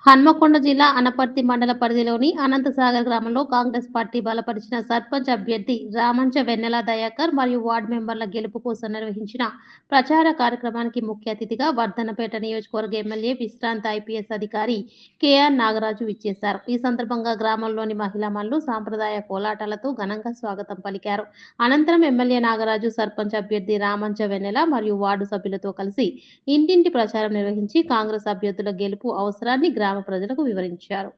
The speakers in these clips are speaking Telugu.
హన్మకొండ జిల్లా అనపర్తి మండల పరిధిలోని అనంతసాగర్ గ్రామంలో కాంగ్రెస్ పార్టీ బలపరిచిన సర్పంచ్ అభ్యర్థి రామంచ వెన్నెల దయాకర్ మరియు వార్డు మెంబర్ల గెలుపు కోసం నిర్వహించిన ప్రచార కార్యక్రమానికి ముఖ్య అతిథిగా వర్ధనపేట నియోజకవర్గ ఎమ్మెల్యే విశ్రాంత ఐపీఎస్ అధికారి కేఆర్ నాగరాజు ఇచ్చేశారు. ఈ సందర్భంగా గ్రామంలోని మహిళా మనులు సాంప్రదాయ కోలాటాలతో ఘనంగా స్వాగతం పలికారు. అనంతరం ఎమ్మెల్యే నాగరాజు సర్పంచ్ అభ్యర్థి రామంచ వెన్నెల మరియు వార్డు సభ్యులతో కలిసి ఇంటింటి ప్రచారం నిర్వహించి కాంగ్రెస్ అభ్యర్థుల గెలుపు అవసరాన్ని గ్రామ ప్రజలకు వివరించారు.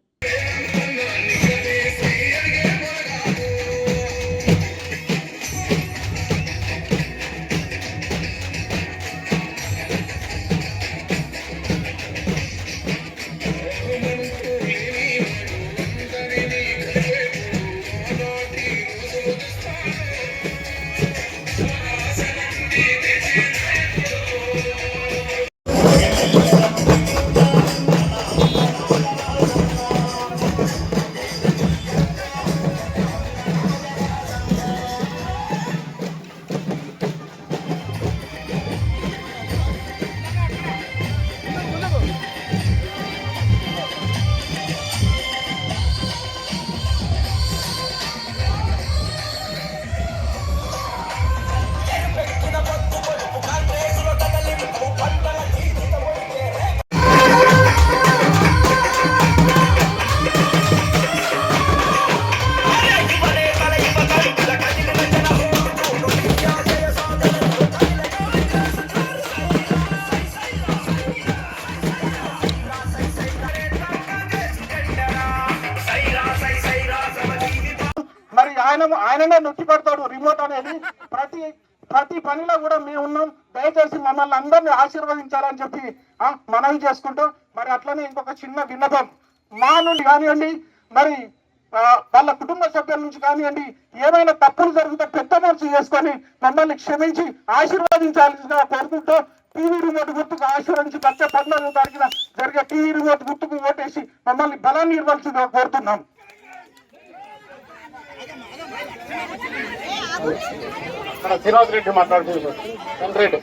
ఆయననే నొక్కి పెడతాడు రిమోట్ అనేది. ప్రతి పనిలో కూడా మేము ఉన్నాం. దయచేసి మమ్మల్ని అందరినీ ఆశీర్వదించాలని చెప్పి మనవి చేసుకుంటూ, మరి అట్లనే ఇంకొక చిన్న విన్నపం మా నుండి కానివ్వండి, మరి వాళ్ళ కుటుంబ సభ్యుల నుంచి కానివ్వండి, ఏమైనా తప్పులు జరిగితే పెద్ద మనసు చేసుకొని మమ్మల్ని క్షమించి ఆశీర్వదించాల్సిందిగా కోరుకుంటూ, టీవీ రిమోట్ గుర్తుకు ఆశీర్వదించి వచ్చే 14వ తారీఖున జరిగే టీవీ రిమోట్ గుర్తుకు ఓటేసి మమ్మల్ని బలాన్ని ఇవ్వాల్సిందిగా కోరుతున్నాం. శ్రీనివాస్ రెడ్డి మాట్లాడుతున్నారు. రెడ్డి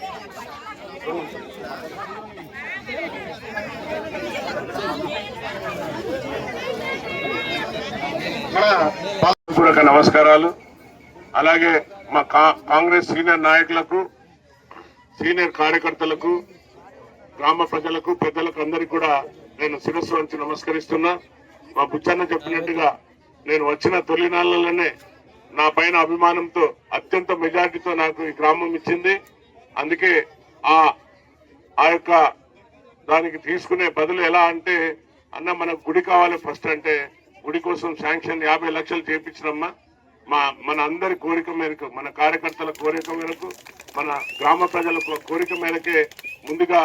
నమస్కారాలు. అలాగే మా కాంగ్రెస్ సీనియర్ నాయకులకు, సీనియర్ కార్యకర్తలకు, గ్రామ ప్రజలకు, పెద్దలకు అందరికీ కూడా నేను శిరస్సు వంచి నమస్కరిస్తున్నా. మా బుచ్చన్న చెప్పినట్టుగా నేను వచ్చిన తొలి నాళ్లలోనే నా పైన అభిమానంతో అత్యంత మెజార్టీతో నాకు ఈ గ్రామం ఇచ్చింది. అందుకే ఆ యొక్క దానికి తీసుకునే బదులు ఎలా అంటే, అన్న మనకు గుడి కావాలి ఫస్ట్ అంటే, గుడి కోసం శాంక్షన్ 50 లక్షలు చేయించినమ్మా. మన అందరి కోరిక మేరకు, మన కార్యకర్తల కోరిక మేరకు, మన గ్రామ ప్రజల కోరిక మేరకే ముందుగా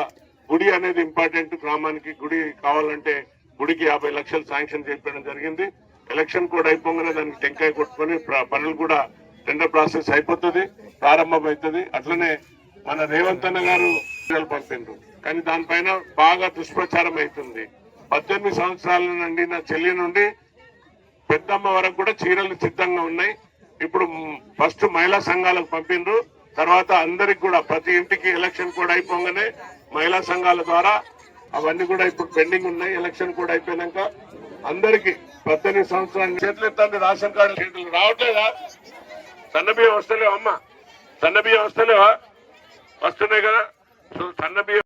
గుడి అనేది ఇంపార్టెంట్. గ్రామానికి గుడి కావాలంటే గుడికి 50 లక్షలు శాంక్షన్ చేయడం జరిగింది. ఎలక్షన్ కూడా అయిపోగానే దానికి టెంకాయ కొట్టుకొని పనులు కూడా టెండర్ ప్రాసెస్ అయిపోతుంది, ప్రారంభమవుతుంది. అట్లనే మన రేవంత్ అన్న గారు పంపిండ్రు, కానీ దానిపైన బాగా దుష్ప్రచారం అవుతుంది. 18 సంవత్సరాల నుండి నా చెల్లి నుండి పెద్దమ్మ వరకు కూడా చీరలు సిద్ధంగా ఉన్నాయి. ఇప్పుడు ఫస్ట్ మహిళా సంఘాలకు పంపిండ్రు, తర్వాత అందరికి కూడా ప్రతి ఇంటికి ఎలక్షన్ కూడా అయిపోగానే మహిళా సంఘాల ద్వారా అవన్నీ కూడా ఇప్పుడు పెండింగ్ ఉన్నాయి. ఎలక్షన్ కూడా అయిపోయినాక అందరికి 18 సంవత్సరాలు చేతులు ఎత్తండి. రేషన్ కార్డు చేతులు రావట్లేదా? సన్నబియ్యం వస్తలేవా అమ్మ? సన్నబియ్యం వస్తలేవా? వస్తున్నాయి కదా. సో సన్నబియ్యం